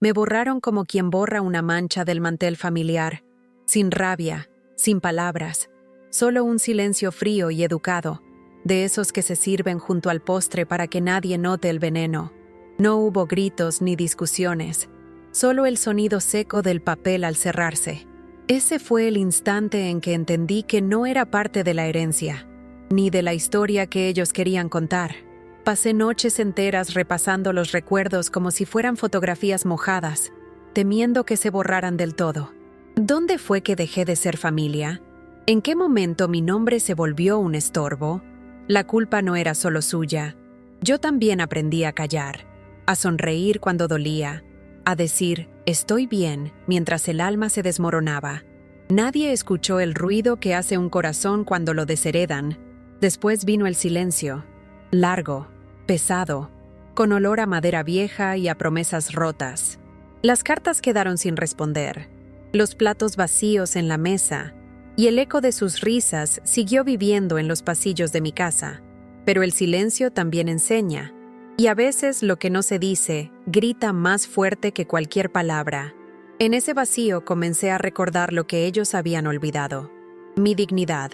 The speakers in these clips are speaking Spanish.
Me borraron como quien borra una mancha del mantel familiar, sin rabia, sin palabras, solo un silencio frío y educado, de esos que se sirven junto al postre para que nadie note el veneno. No hubo gritos ni discusiones, solo el sonido seco del papel al cerrarse. Ese fue el instante en que entendí que no era parte de la herencia, ni de la historia que ellos querían contar. Pasé noches enteras repasando los recuerdos como si fueran fotografías mojadas, temiendo que se borraran del todo. ¿Dónde fue que dejé de ser familia? ¿En qué momento mi nombre se volvió un estorbo? La culpa no era solo suya. Yo también aprendí a callar, a sonreír cuando dolía, a decir «estoy bien» mientras el alma se desmoronaba. Nadie escuchó el ruido que hace un corazón cuando lo desheredan. Después vino el silencio, largo, pesado, con olor a madera vieja y a promesas rotas. Las cartas quedaron sin responder, los platos vacíos en la mesa, y el eco de sus risas siguió viviendo en los pasillos de mi casa. Pero el silencio también enseña, y a veces lo que no se dice grita más fuerte que cualquier palabra. En ese vacío comencé a recordar lo que ellos habían olvidado. Mi dignidad.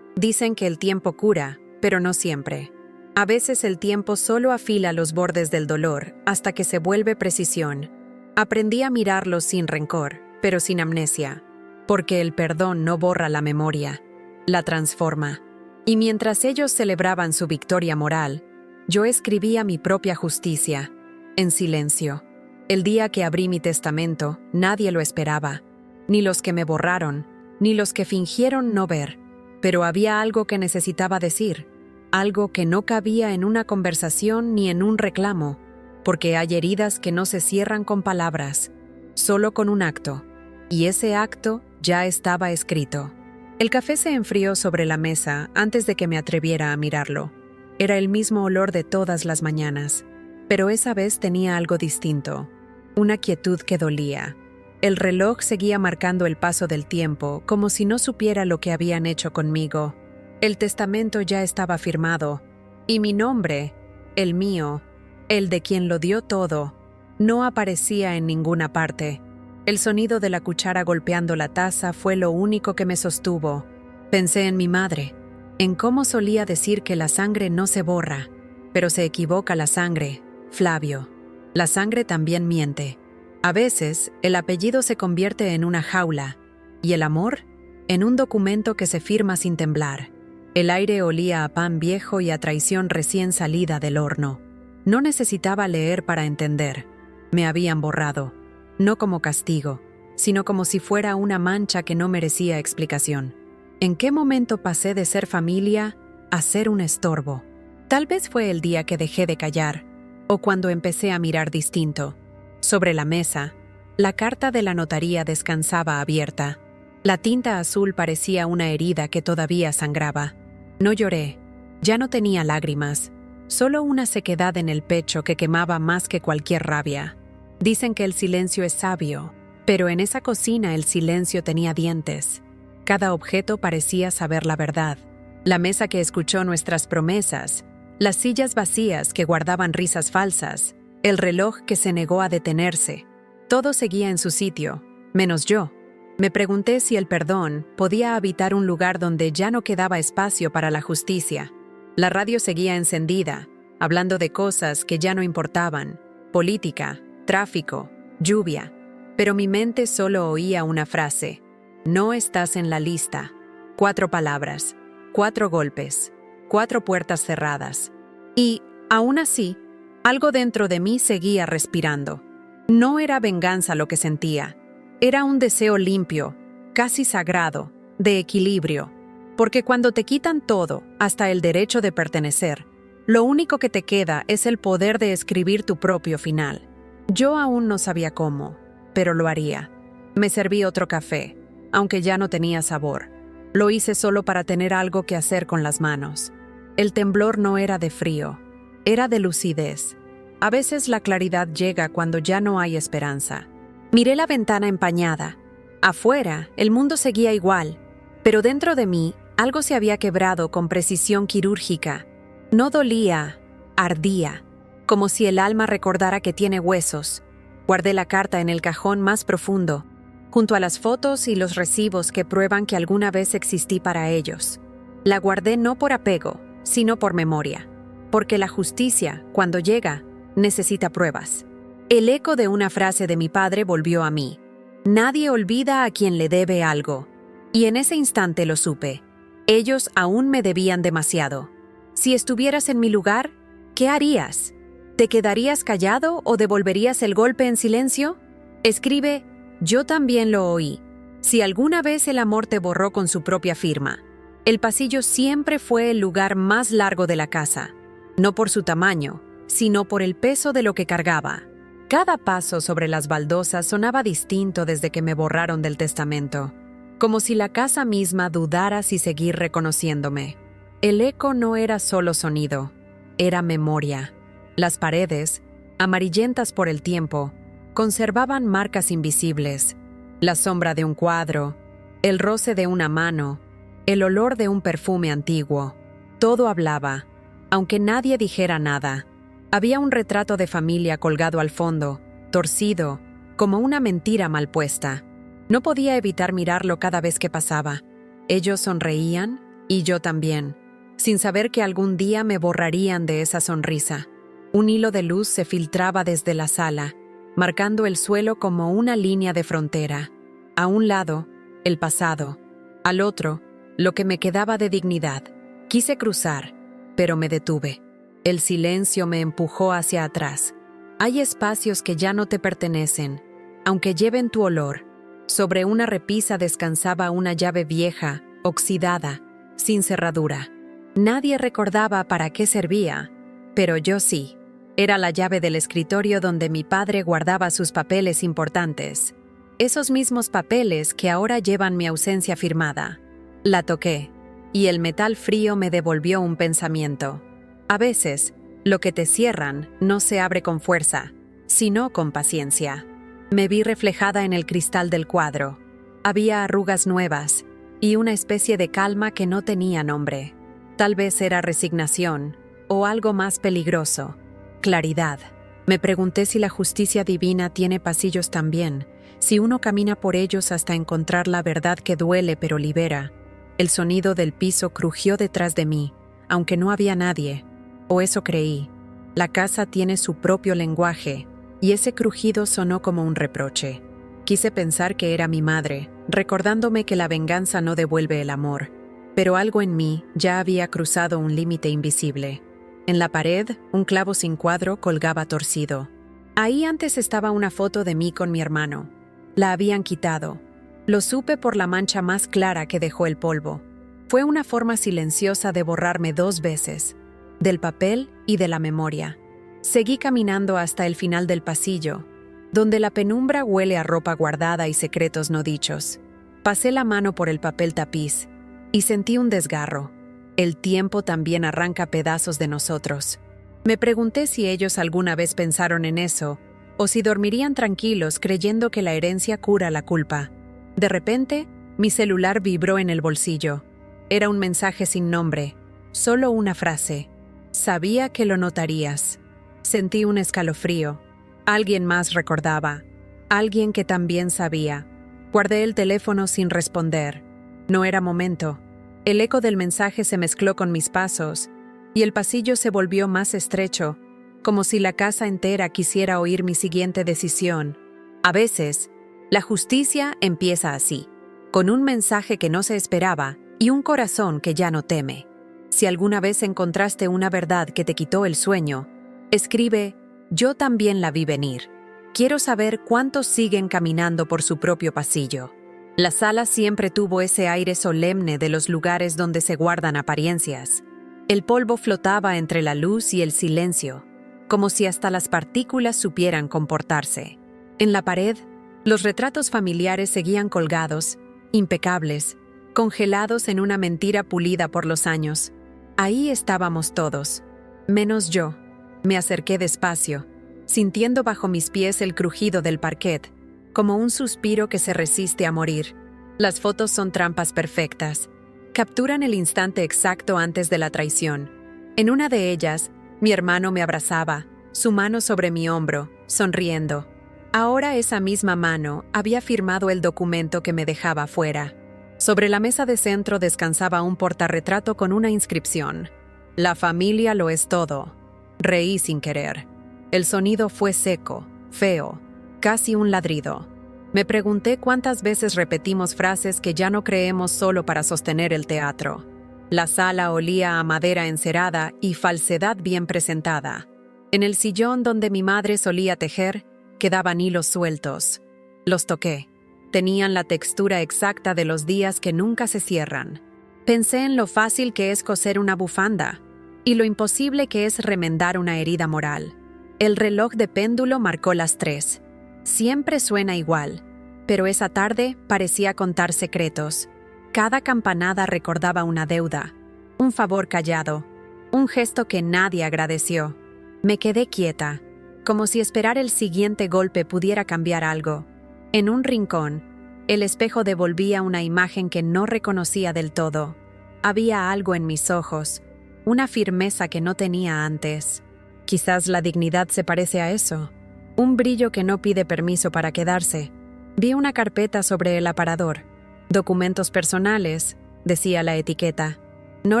Dicen que el tiempo cura, pero no siempre. A veces el tiempo solo afila los bordes del dolor hasta que se vuelve precisión. Aprendí a mirarlos sin rencor, pero sin amnesia, porque el perdón no borra la memoria, la transforma. Y mientras ellos celebraban su victoria moral, yo escribía mi propia justicia, en silencio. El día que abrí mi testamento, nadie lo esperaba, ni los que me borraron, ni los que fingieron no ver. Pero había algo que necesitaba decir, algo que no cabía en una conversación ni en un reclamo, porque hay heridas que no se cierran con palabras, solo con un acto, y ese acto ya estaba escrito. El café se enfrió sobre la mesa antes de que me atreviera a mirarlo. Era el mismo olor de todas las mañanas, pero esa vez tenía algo distinto, una quietud que dolía. El reloj seguía marcando el paso del tiempo, como si no supiera lo que habían hecho conmigo. El testamento ya estaba firmado, y mi nombre, el mío, el de quien lo dio todo, no aparecía en ninguna parte. El sonido de la cuchara golpeando la taza fue lo único que me sostuvo. Pensé en mi madre, en cómo solía decir que la sangre no se borra, pero se equivoca la sangre, Flavio. La sangre también miente. A veces, el apellido se convierte en una jaula, y el amor, en un documento que se firma sin temblar. El aire olía a pan viejo y a traición recién salida del horno. No necesitaba leer para entender. Me habían borrado. No como castigo, sino como si fuera una mancha que no merecía explicación. ¿En qué momento pasé de ser familia a ser un estorbo? Tal vez fue el día que dejé de callar, o cuando empecé a mirar distinto. Sobre la mesa, la carta de la notaría descansaba abierta. La tinta azul parecía una herida que todavía sangraba. No lloré, ya no tenía lágrimas, solo una sequedad en el pecho que quemaba más que cualquier rabia. Dicen que el silencio es sabio, pero en esa cocina el silencio tenía dientes. Cada objeto parecía saber la verdad. La mesa que escuchó nuestras promesas, las sillas vacías que guardaban risas falsas, el reloj que se negó a detenerse. Todo seguía en su sitio, menos yo. Me pregunté si el perdón podía habitar un lugar donde ya no quedaba espacio para la justicia. La radio seguía encendida, hablando de cosas que ya no importaban, política, tráfico, lluvia, pero mi mente solo oía una frase: no estás en la lista. 4 palabras, 4 golpes, 4 puertas cerradas. Y, aún así, algo dentro de mí seguía respirando. No era venganza lo que sentía, era un deseo limpio, casi sagrado, de equilibrio, porque cuando te quitan todo, hasta el derecho de pertenecer, lo único que te queda es el poder de escribir tu propio final. Yo aún no sabía cómo, pero lo haría. Me serví otro café, aunque ya no tenía sabor. Lo hice solo para tener algo que hacer con las manos. El temblor no era de frío, era de lucidez. A veces la claridad llega cuando ya no hay esperanza. Miré la ventana empañada. Afuera, el mundo seguía igual, pero dentro de mí, algo se había quebrado con precisión quirúrgica. No dolía, ardía, como si el alma recordara que tiene huesos, Guardé la carta en el cajón más profundo, junto a las fotos y los recibos que prueban que alguna vez existí para ellos. La guardé no por apego, sino por memoria, porque la justicia, cuando llega, necesita pruebas. El eco de una frase de mi padre volvió a mí. Nadie olvida a quien le debe algo. Y en ese instante lo supe. Ellos aún me debían demasiado. Si estuvieras en mi lugar, ¿qué harías? ¿Te quedarías callado o devolverías el golpe en silencio? Escribe, yo también lo oí. Si alguna vez el amor te borró con su propia firma. El pasillo siempre fue el lugar más largo de la casa, no por su tamaño, sino por el peso de lo que cargaba. Cada paso sobre las baldosas sonaba distinto desde que me borraron del testamento, como si la casa misma dudara si seguir reconociéndome. El eco no era solo sonido, era memoria. Las paredes, amarillentas por el tiempo, conservaban marcas invisibles, la sombra de un cuadro, el roce de una mano, el olor de un perfume antiguo. Todo hablaba, aunque nadie dijera nada. Había un retrato de familia colgado al fondo, torcido, como una mentira mal puesta. No podía evitar mirarlo cada vez que pasaba. Ellos sonreían, y yo también, sin saber que algún día me borrarían de esa sonrisa. Un hilo de luz se filtraba desde la sala, marcando el suelo como una línea de frontera. A un lado, el pasado. Al otro, lo que me quedaba de dignidad. Quise cruzar, pero me detuve. El silencio me empujó hacia atrás. Hay espacios que ya no te pertenecen, aunque lleven tu olor. Sobre una repisa descansaba una llave vieja, oxidada, sin cerradura. Nadie recordaba para qué servía, pero yo sí. Era la llave del escritorio donde mi padre guardaba sus papeles importantes. Esos mismos papeles que ahora llevan mi ausencia firmada. La toqué, y el metal frío me devolvió un pensamiento. A veces, lo que te cierran no se abre con fuerza, sino con paciencia. Me vi reflejada en el cristal del cuadro. Había arrugas nuevas, y una especie de calma que no tenía nombre. Tal vez era resignación, o algo más peligroso. Claridad. Me pregunté si la justicia divina tiene pasillos también, si uno camina por ellos hasta encontrar la verdad que duele pero libera. El sonido del piso crujió detrás de mí, aunque no había nadie, o eso creí. La casa tiene su propio lenguaje, y ese crujido sonó como un reproche. Quise pensar que era mi madre, recordándome que la venganza no devuelve el amor, pero algo en mí ya había cruzado un límite invisible. En la pared, un clavo sin cuadro colgaba torcido. Ahí antes estaba una foto de mí con mi hermano. La habían quitado. Lo supe por la mancha más clara que dejó el polvo. Fue una forma silenciosa de borrarme 2 veces, del papel y de la memoria. Seguí caminando hasta el final del pasillo, donde la penumbra huele a ropa guardada y secretos no dichos. Pasé la mano por el papel tapiz y sentí un desgarro. El tiempo también arranca pedazos de nosotros. Me pregunté si ellos alguna vez pensaron en eso, o si dormirían tranquilos creyendo que la herencia cura la culpa. De repente, mi celular vibró en el bolsillo. Era un mensaje sin nombre, solo una frase. Sabía que lo notarías. Sentí un escalofrío. Alguien más recordaba. Alguien que también sabía. Guardé el teléfono sin responder. No era momento. El eco del mensaje se mezcló con mis pasos, y el pasillo se volvió más estrecho, como si la casa entera quisiera oír mi siguiente decisión. A veces, la justicia empieza así, con un mensaje que no se esperaba y un corazón que ya no teme. Si alguna vez encontraste una verdad que te quitó el sueño, escribe, yo también la vi venir. Quiero saber cuántos siguen caminando por su propio pasillo. La sala siempre tuvo ese aire solemne de los lugares donde se guardan apariencias. El polvo flotaba entre la luz y el silencio, como si hasta las partículas supieran comportarse. En la pared, los retratos familiares seguían colgados, impecables, congelados en una mentira pulida por los años. Ahí estábamos todos, menos yo. Me acerqué despacio, sintiendo bajo mis pies el crujido del parquet, como un suspiro que se resiste a morir. Las fotos son trampas perfectas. Capturan el instante exacto antes de la traición. En una de ellas, mi hermano me abrazaba, su mano sobre mi hombro, sonriendo. Ahora esa misma mano había firmado el documento que me dejaba fuera. Sobre la mesa de centro descansaba un portarretrato con una inscripción: La familia lo es todo. Reí sin querer. El sonido fue seco, feo, casi un ladrido. Me pregunté cuántas veces repetimos frases que ya no creemos solo para sostener el teatro. La sala olía a madera encerada y falsedad bien presentada. En el sillón donde mi madre solía tejer, quedaban hilos sueltos. Los toqué. Tenían la textura exacta de los días que nunca se cierran. Pensé en lo fácil que es coser una bufanda y lo imposible que es remendar una herida moral. El reloj de péndulo marcó las 3. Siempre suena igual, pero esa tarde parecía contar secretos. Cada campanada recordaba una deuda, un favor callado, un gesto que nadie agradeció. Me quedé quieta, como si esperar el siguiente golpe pudiera cambiar algo. En un rincón, el espejo devolvía una imagen que no reconocía del todo. Había algo en mis ojos, una firmeza que no tenía antes. Quizás la dignidad se parece a eso. Un brillo que no pide permiso para quedarse. Vi una carpeta sobre el aparador. Documentos personales, decía la etiqueta. No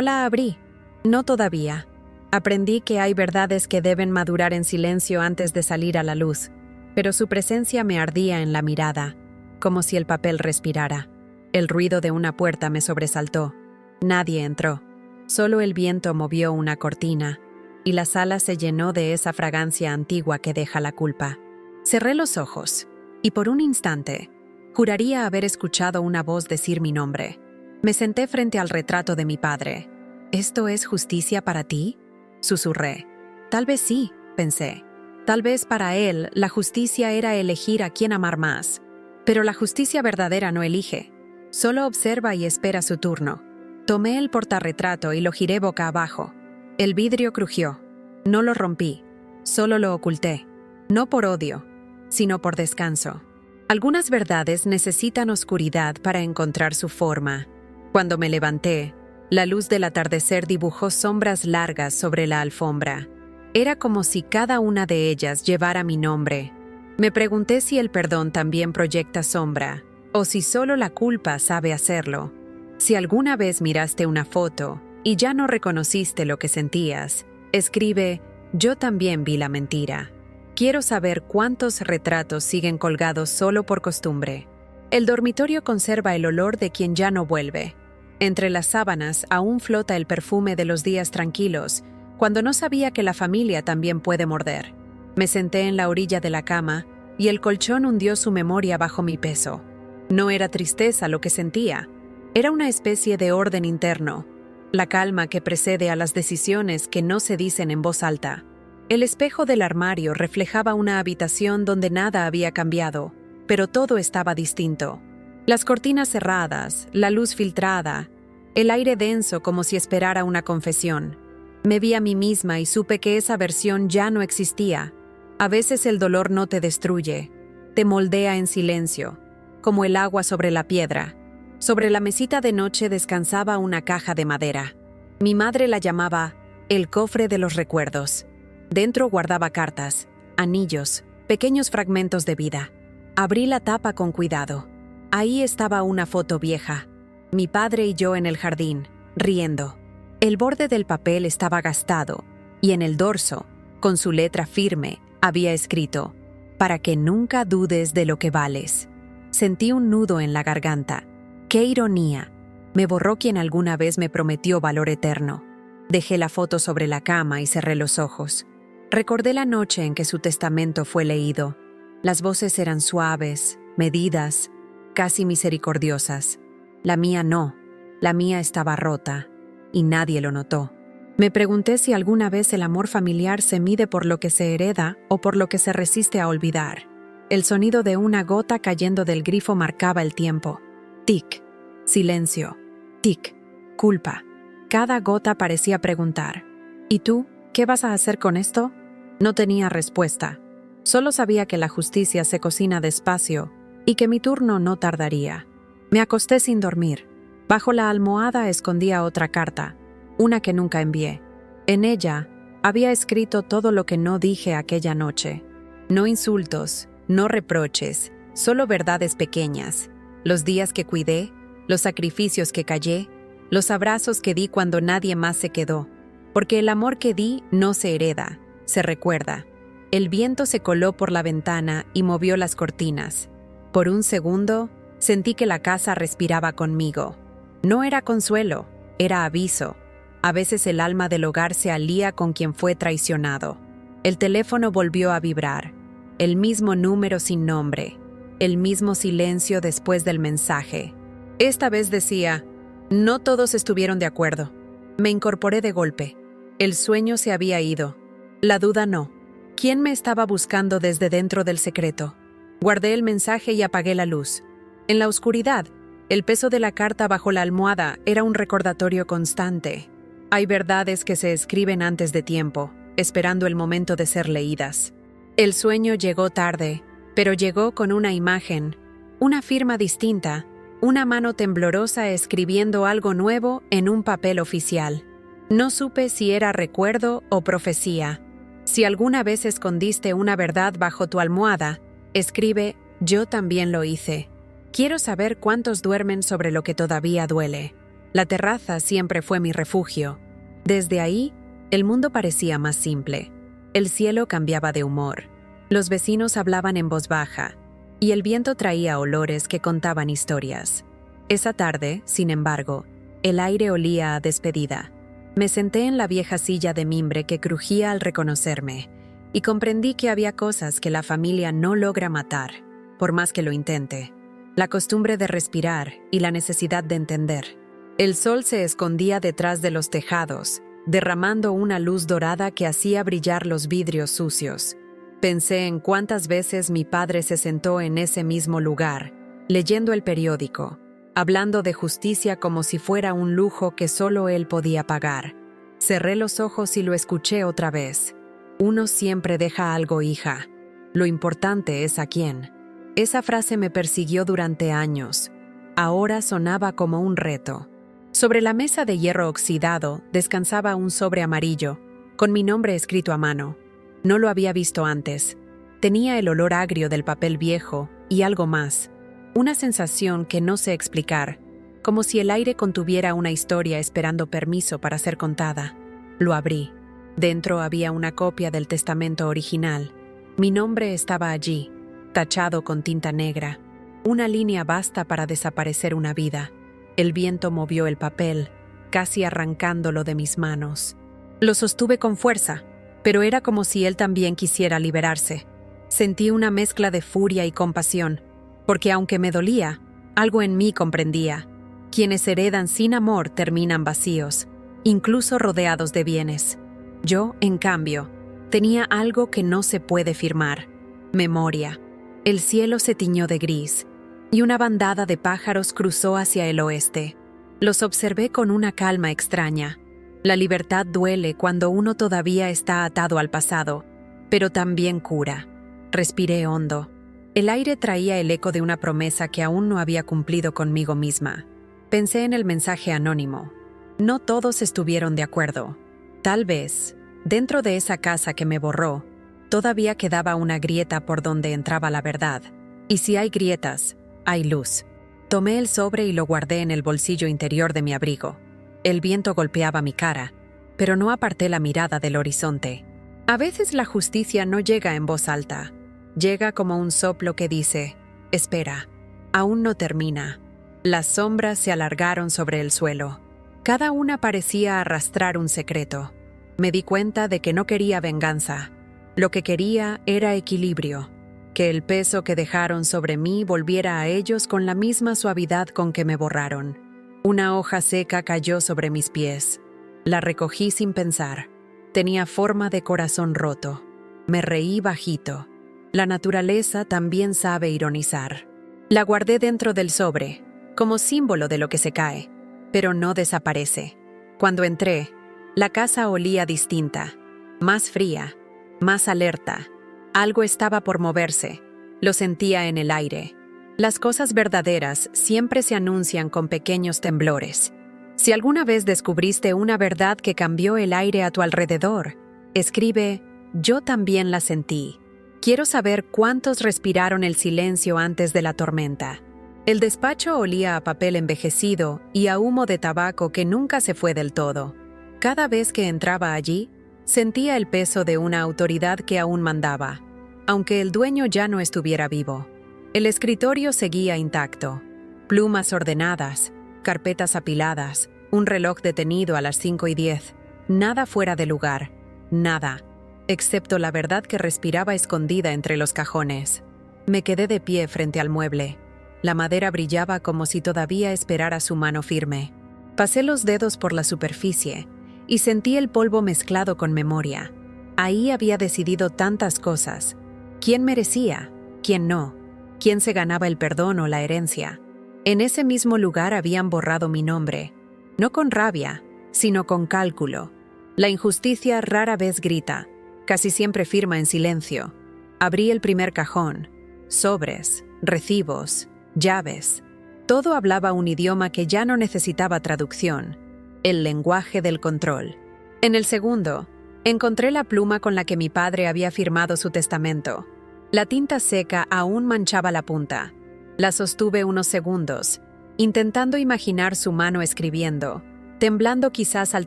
la abrí. No todavía. Aprendí que hay verdades que deben madurar en silencio antes de salir a la luz. Pero su presencia me ardía en la mirada, como si el papel respirara. El ruido de una puerta me sobresaltó. Nadie entró. Solo el viento movió una cortina, y la sala se llenó de esa fragancia antigua que deja la culpa. Cerré los ojos, y por un instante, juraría haber escuchado una voz decir mi nombre. Me senté frente al retrato de mi padre. ¿Esto es justicia para ti?, susurré. Tal vez sí, pensé. Tal vez para él la justicia era elegir a quién amar más. Pero la justicia verdadera no elige, solo observa y espera su turno. Tomé el portarretrato y lo giré boca abajo. El vidrio crujió. No lo rompí, solo lo oculté. No por odio, sino por descanso. Algunas verdades necesitan oscuridad para encontrar su forma. Cuando me levanté, la luz del atardecer dibujó sombras largas sobre la alfombra. Era como si cada una de ellas llevara mi nombre. Me pregunté si el perdón también proyecta sombra, o si solo la culpa sabe hacerlo. Si alguna vez miraste una foto y ya no reconociste lo que sentías, escribe: yo también vi la mentira. Quiero saber cuántos retratos siguen colgados solo por costumbre. El dormitorio conserva el olor de quien ya no vuelve. Entre las sábanas aún flota el perfume de los días tranquilos, cuando no sabía que la familia también puede morder. Me senté en la orilla de la cama y el colchón hundió su memoria bajo mi peso. No era tristeza lo que sentía. Era una especie de orden interno, la calma que precede a las decisiones que no se dicen en voz alta. El espejo del armario reflejaba una habitación donde nada había cambiado, pero todo estaba distinto. Las cortinas cerradas, la luz filtrada, el aire denso como si esperara una confesión. Me vi a mí misma y supe que esa versión ya no existía. A veces el dolor no te destruye, te moldea en silencio, como el agua sobre la piedra. Sobre la mesita de noche descansaba una caja de madera. Mi madre la llamaba el cofre de los recuerdos. Dentro guardaba cartas, anillos, pequeños fragmentos de vida. Abrí la tapa con cuidado. Ahí estaba una foto vieja. Mi padre y yo en el jardín, riendo. El borde del papel estaba gastado, y en el dorso, con su letra firme, había escrito: para que nunca dudes de lo que vales. Sentí un nudo en la garganta. ¡Qué ironía! Me borró quien alguna vez me prometió valor eterno. Dejé la foto sobre la cama y cerré los ojos. Recordé la noche en que su testamento fue leído. Las voces eran suaves, medidas, casi misericordiosas. La mía no. La mía estaba rota, y nadie lo notó. Me pregunté si alguna vez el amor familiar se mide por lo que se hereda o por lo que se resiste a olvidar. El sonido de una gota cayendo del grifo marcaba el tiempo. Tic, silencio, tic, culpa. Cada gota parecía preguntar: ¿y tú? ¿Qué vas a hacer con esto? No tenía respuesta. Solo sabía que la justicia se cocina despacio y que mi turno no tardaría. Me acosté sin dormir. Bajo la almohada escondía otra carta, una que nunca envié. En ella había escrito todo lo que no dije aquella noche. No insultos, no reproches, solo verdades pequeñas. Los días que cuidé, los sacrificios que callé, los abrazos que di cuando nadie más se quedó. Porque el amor que di no se hereda, se recuerda. El viento se coló por la ventana y movió las cortinas. Por un segundo, sentí que la casa respiraba conmigo. No era consuelo, era aviso. A veces el alma del hogar se alía con quien fue traicionado. El teléfono volvió a vibrar. El mismo número sin nombre. El mismo silencio después del mensaje. Esta vez decía, no todos estuvieron de acuerdo. Me incorporé de golpe. El sueño se había ido. La duda no. ¿Quién me estaba buscando desde dentro del secreto? Guardé el mensaje y apagué la luz. En la oscuridad, el peso de la carta bajo la almohada era un recordatorio constante. Hay verdades que se escriben antes de tiempo, esperando el momento de ser leídas. El sueño llegó tarde, pero llegó con una imagen, una firma distinta, una mano temblorosa escribiendo algo nuevo en un papel oficial. No supe si era recuerdo o profecía. Si alguna vez escondiste una verdad bajo tu almohada, escribe, yo también lo hice. Quiero saber cuántos duermen sobre lo que todavía duele. La terraza siempre fue mi refugio. Desde ahí, el mundo parecía más simple. El cielo cambiaba de humor. Los vecinos hablaban en voz baja, y el viento traía olores que contaban historias. Esa tarde, sin embargo, el aire olía a despedida. Me senté en la vieja silla de mimbre que crujía al reconocerme, y comprendí que había cosas que la familia no logra matar, por más que lo intente. La costumbre de respirar y la necesidad de entender. El sol se escondía detrás de los tejados, derramando una luz dorada que hacía brillar los vidrios sucios. Pensé en cuántas veces mi padre se sentó en ese mismo lugar, leyendo el periódico, hablando de justicia como si fuera un lujo que solo él podía pagar. Cerré los ojos y lo escuché otra vez. Uno siempre deja algo, hija. Lo importante es a quién. Esa frase me persiguió durante años. Ahora sonaba como un reto. Sobre la mesa de hierro oxidado descansaba un sobre amarillo, con mi nombre escrito a mano. No lo había visto antes. Tenía el olor agrio del papel viejo y algo más. Una sensación que no sé explicar, como si el aire contuviera una historia esperando permiso para ser contada. Lo abrí. Dentro había una copia del testamento original. Mi nombre estaba allí, tachado con tinta negra. Una línea basta para desaparecer una vida. El viento movió el papel, casi arrancándolo de mis manos. Lo sostuve con fuerza, pero era como si él también quisiera liberarse. Sentí una mezcla de furia y compasión, porque aunque me dolía, algo en mí comprendía. Quienes heredan sin amor terminan vacíos, incluso rodeados de bienes. Yo, en cambio, tenía algo que no se puede firmar: memoria. El cielo se tiñó de gris, y una bandada de pájaros cruzó hacia el oeste. Los observé con una calma extraña. La libertad duele cuando uno todavía está atado al pasado, pero también cura. Respiré hondo. El aire traía el eco de una promesa que aún no había cumplido conmigo misma. Pensé en el mensaje anónimo. No todos estuvieron de acuerdo. Tal vez, dentro de esa casa que me borró, todavía quedaba una grieta por donde entraba la verdad. Y si hay grietas, hay luz. Tomé el sobre y lo guardé en el bolsillo interior de mi abrigo. El viento golpeaba mi cara, pero no aparté la mirada del horizonte. A veces la justicia no llega en voz alta. Llega como un soplo que dice, espera, aún no termina. Las sombras se alargaron sobre el suelo. Cada una parecía arrastrar un secreto. Me di cuenta de que no quería venganza. Lo que quería era equilibrio. Que el peso que dejaron sobre mí volviera a ellos con la misma suavidad con que me borraron. Una hoja seca cayó sobre mis pies. La recogí sin pensar. Tenía forma de corazón roto. Me reí bajito. La naturaleza también sabe ironizar. La guardé dentro del sobre, como símbolo de lo que se cae, pero no desaparece. Cuando entré, la casa olía distinta, más fría, más alerta. Algo estaba por moverse. Lo sentía en el aire. Las cosas verdaderas siempre se anuncian con pequeños temblores. Si alguna vez descubriste una verdad que cambió el aire a tu alrededor, escribe, yo también la sentí. Quiero saber cuántos respiraron el silencio antes de la tormenta. El despacho olía a papel envejecido y a humo de tabaco que nunca se fue del todo. Cada vez que entraba allí, sentía el peso de una autoridad que aún mandaba, aunque el dueño ya no estuviera vivo. El escritorio seguía intacto. Plumas ordenadas, carpetas apiladas, un reloj detenido a las 5:10. Nada fuera de lugar, nada, excepto la verdad que respiraba escondida entre los cajones. Me quedé de pie frente al mueble. La madera brillaba como si todavía esperara su mano firme. Pasé los dedos por la superficie y sentí el polvo mezclado con memoria. Ahí había decidido tantas cosas. ¿Quién merecía? ¿Quién no? ¿Quién se ganaba el perdón o la herencia? En ese mismo lugar habían borrado mi nombre, no con rabia, sino con cálculo. La injusticia rara vez grita, casi siempre firma en silencio. Abrí el primer cajón. Sobres, recibos, llaves. Todo hablaba un idioma que ya no necesitaba traducción. El lenguaje del control. En el segundo, encontré la pluma con la que mi padre había firmado su testamento. La tinta seca aún manchaba la punta. La sostuve unos segundos, intentando imaginar su mano escribiendo, temblando quizás al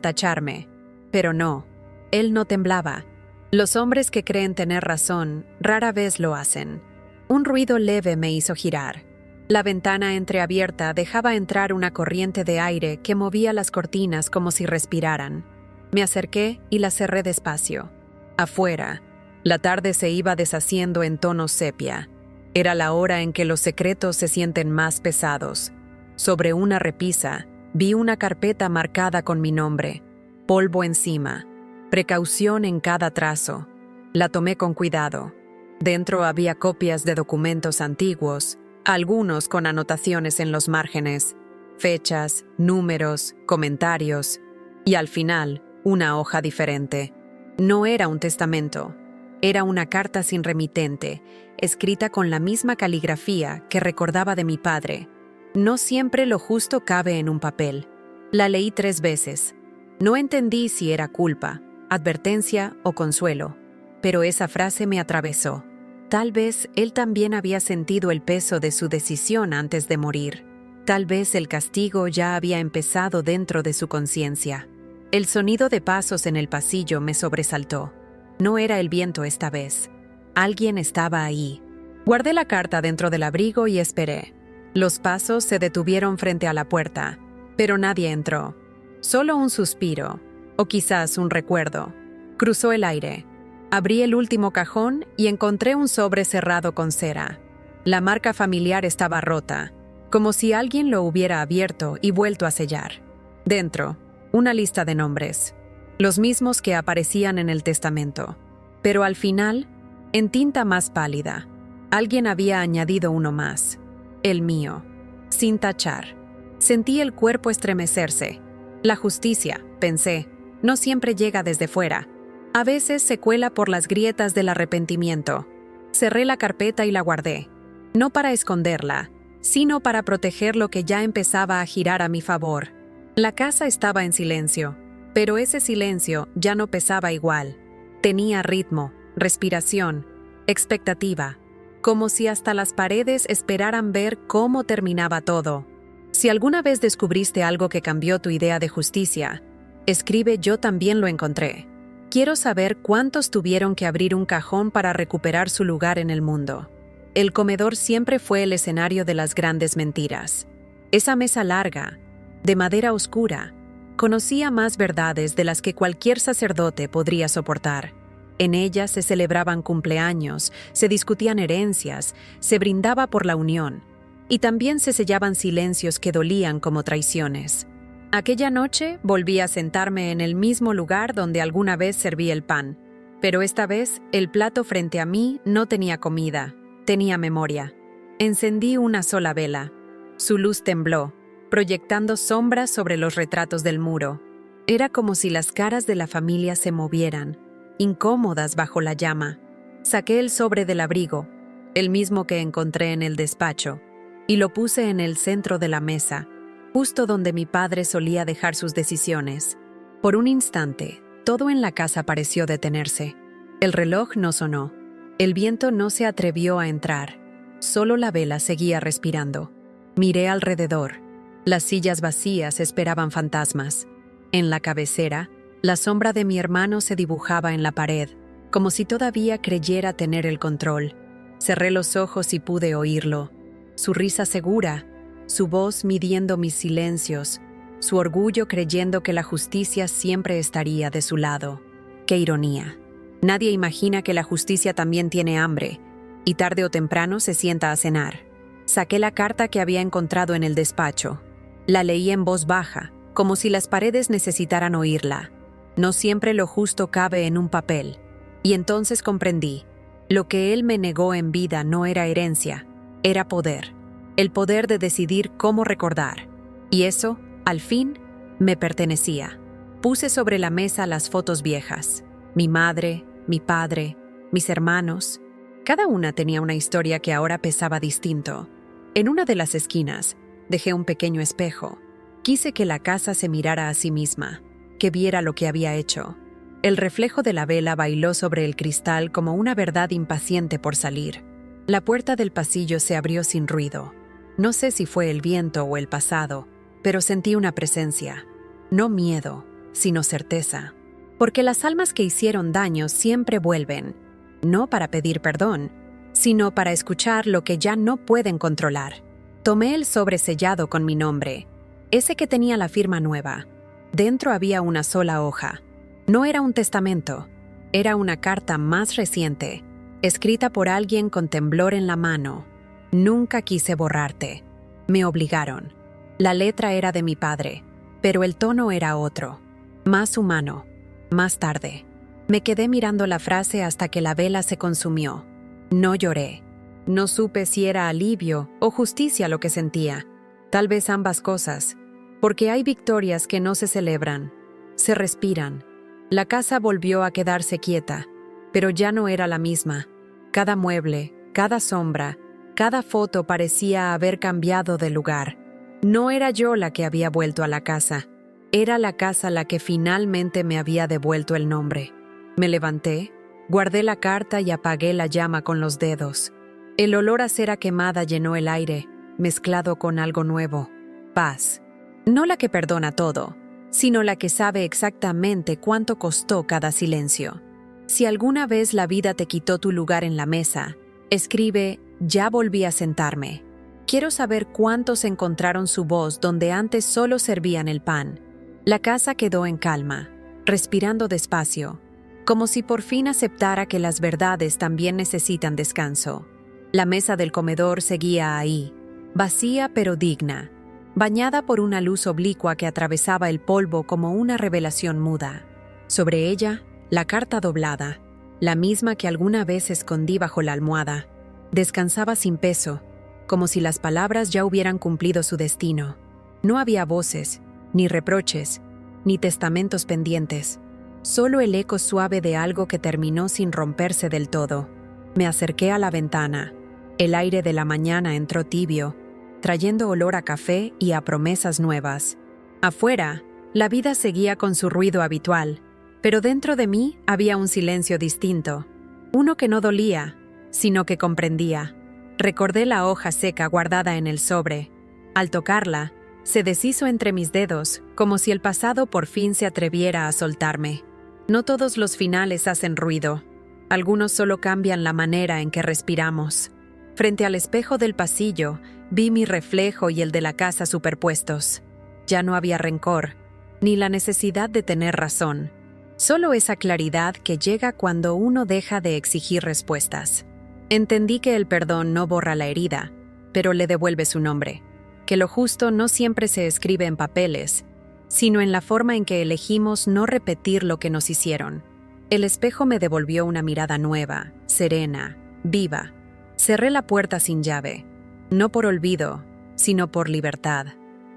tacharme. Pero no, él no temblaba. Los hombres que creen tener razón rara vez lo hacen. Un ruido leve me hizo girar. La ventana entreabierta dejaba entrar una corriente de aire que movía las cortinas como si respiraran. Me acerqué y la cerré despacio. Afuera, la tarde se iba deshaciendo en tonos sepia. Era la hora en que los secretos se sienten más pesados. Sobre una repisa, vi una carpeta marcada con mi nombre. Polvo encima. Precaución en cada trazo. La tomé con cuidado. Dentro había copias de documentos antiguos, algunos con anotaciones en los márgenes, fechas, números, comentarios, y al final, una hoja diferente. No era un testamento. Era una carta sin remitente, escrita con la misma caligrafía que recordaba de mi padre. No siempre lo justo cabe en un papel. La leí 3 veces. No entendí si era culpa, advertencia o consuelo, pero esa frase me atravesó. Tal vez él también había sentido el peso de su decisión antes de morir. Tal vez el castigo ya había empezado dentro de su conciencia. El sonido de pasos en el pasillo me sobresaltó. No era el viento esta vez. Alguien estaba ahí. Guardé la carta dentro del abrigo y esperé. Los pasos se detuvieron frente a la puerta, pero nadie entró. Solo un suspiro, o quizás un recuerdo. Cruzó el aire. Abrí el último cajón y encontré un sobre cerrado con cera. La marca familiar estaba rota, como si alguien lo hubiera abierto y vuelto a sellar. Dentro, una lista de nombres, los mismos que aparecían en el testamento. Pero al final, en tinta más pálida, alguien había añadido uno más, el mío, sin tachar. Sentí el cuerpo estremecerse. La justicia, pensé, no siempre llega desde fuera. A veces se cuela por las grietas del arrepentimiento. Cerré la carpeta y la guardé, no para esconderla, sino para proteger lo que ya empezaba a girar a mi favor. La casa estaba en silencio, pero ese silencio ya no pesaba igual. Tenía ritmo, respiración, expectativa, como si hasta las paredes esperaran ver cómo terminaba todo. Si alguna vez descubriste algo que cambió tu idea de justicia, escribe "Yo también lo encontré". Quiero saber cuántos tuvieron que abrir un cajón para recuperar su lugar en el mundo. El comedor siempre fue el escenario de las grandes mentiras. Esa mesa larga, de madera oscura, conocía más verdades de las que cualquier sacerdote podría soportar. En ella se celebraban cumpleaños, se discutían herencias, se brindaba por la unión, y también se sellaban silencios que dolían como traiciones. Aquella noche volví a sentarme en el mismo lugar donde alguna vez serví el pan, pero esta vez el plato frente a mí no tenía comida, tenía memoria. Encendí una sola vela. Su luz tembló, proyectando sombras sobre los retratos del muro. Era como si las caras de la familia se movieran, incómodas bajo la llama. Saqué el sobre del abrigo, el mismo que encontré en el despacho, y lo puse en el centro de la mesa, justo donde mi padre solía dejar sus decisiones. Por un instante, todo en la casa pareció detenerse. El reloj no sonó. El viento no se atrevió a entrar. Solo la vela seguía respirando. Miré alrededor. Las sillas vacías esperaban fantasmas. En la cabecera, la sombra de mi hermano se dibujaba en la pared, como si todavía creyera tener el control. Cerré los ojos y pude oírlo. Su risa segura, su voz midiendo mis silencios, su orgullo creyendo que la justicia siempre estaría de su lado. ¡Qué ironía! Nadie imagina que la justicia también tiene hambre, y tarde o temprano se sienta a cenar. Saqué la carta que había encontrado en el despacho. La leí en voz baja, como si las paredes necesitaran oírla. No siempre lo justo cabe en un papel. Y entonces comprendí. Lo que él me negó en vida no era herencia, era poder. El poder de decidir cómo recordar. Y eso, al fin, me pertenecía. Puse sobre la mesa las fotos viejas. Mi madre, mi padre, mis hermanos. Cada una tenía una historia que ahora pesaba distinto. En una de las esquinas, dejé un pequeño espejo. Quise que la casa se mirara a sí misma, que viera lo que había hecho. El reflejo de la vela bailó sobre el cristal como una verdad impaciente por salir. La puerta del pasillo se abrió sin ruido. No sé si fue el viento o el pasado, pero sentí una presencia. No miedo, sino certeza. Porque las almas que hicieron daño siempre vuelven, no para pedir perdón, sino para escuchar lo que ya no pueden controlar. Tomé el sobre sellado con mi nombre, ese que tenía la firma nueva. Dentro había una sola hoja. No era un testamento, era una carta más reciente, escrita por alguien con temblor en la mano. Nunca quise borrarte. Me obligaron. La letra era de mi padre, pero el tono era otro, más humano. Más tarde, me quedé mirando la frase hasta que la vela se consumió. No lloré. No supe si era alivio o justicia lo que sentía. Tal vez ambas cosas, porque hay victorias que no se celebran, se respiran. La casa volvió a quedarse quieta, pero ya no era la misma. Cada mueble, cada sombra, cada foto parecía haber cambiado de lugar. No era yo la que había vuelto a la casa. Era la casa la que finalmente me había devuelto el nombre. Me levanté, guardé la carta y apagué la llama con los dedos. El olor a cera quemada llenó el aire, mezclado con algo nuevo. Paz. No la que perdona todo, sino la que sabe exactamente cuánto costó cada silencio. Si alguna vez la vida te quitó tu lugar en la mesa, escribe, ya volví a sentarme. Quiero saber cuántos encontraron su voz donde antes solo servían el pan. La casa quedó en calma, respirando despacio, como si por fin aceptara que las verdades también necesitan descanso. La mesa del comedor seguía ahí, vacía pero digna, bañada por una luz oblicua que atravesaba el polvo como una revelación muda. Sobre ella, la carta doblada, la misma que alguna vez escondí bajo la almohada, descansaba sin peso, como si las palabras ya hubieran cumplido su destino. No había voces, ni reproches, ni testamentos pendientes, solo el eco suave de algo que terminó sin romperse del todo. Me acerqué a la ventana. El aire de la mañana entró tibio, trayendo olor a café y a promesas nuevas. Afuera, la vida seguía con su ruido habitual, pero dentro de mí había un silencio distinto, uno que no dolía, sino que comprendía. Recordé la hoja seca guardada en el sobre. Al tocarla, se deshizo entre mis dedos, como si el pasado por fin se atreviera a soltarme. No todos los finales hacen ruido. Algunos solo cambian la manera en que respiramos. Frente al espejo del pasillo, vi mi reflejo y el de la casa superpuestos. Ya no había rencor, ni la necesidad de tener razón. Solo esa claridad que llega cuando uno deja de exigir respuestas. Entendí que el perdón no borra la herida, pero le devuelve su nombre. Que lo justo no siempre se escribe en papeles, sino en la forma en que elegimos no repetir lo que nos hicieron. El espejo me devolvió una mirada nueva, serena, viva. Cerré la puerta sin llave, no por olvido, sino por libertad.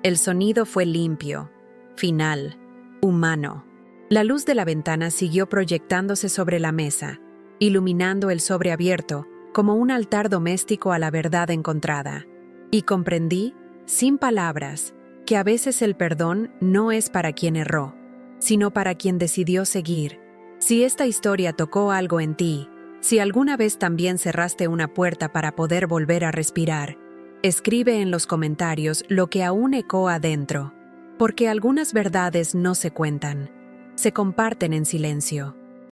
El sonido fue limpio, final, humano. La luz de la ventana siguió proyectándose sobre la mesa, iluminando el sobre abierto como un altar doméstico a la verdad encontrada. Y comprendí, sin palabras, que a veces el perdón no es para quien erró, sino para quien decidió seguir. Si esta historia tocó algo en ti, Si alguna vez también cerraste una puerta para poder volver a respirar, escribe en los comentarios lo que aún ecoa dentro, porque algunas verdades no se cuentan, se comparten en silencio.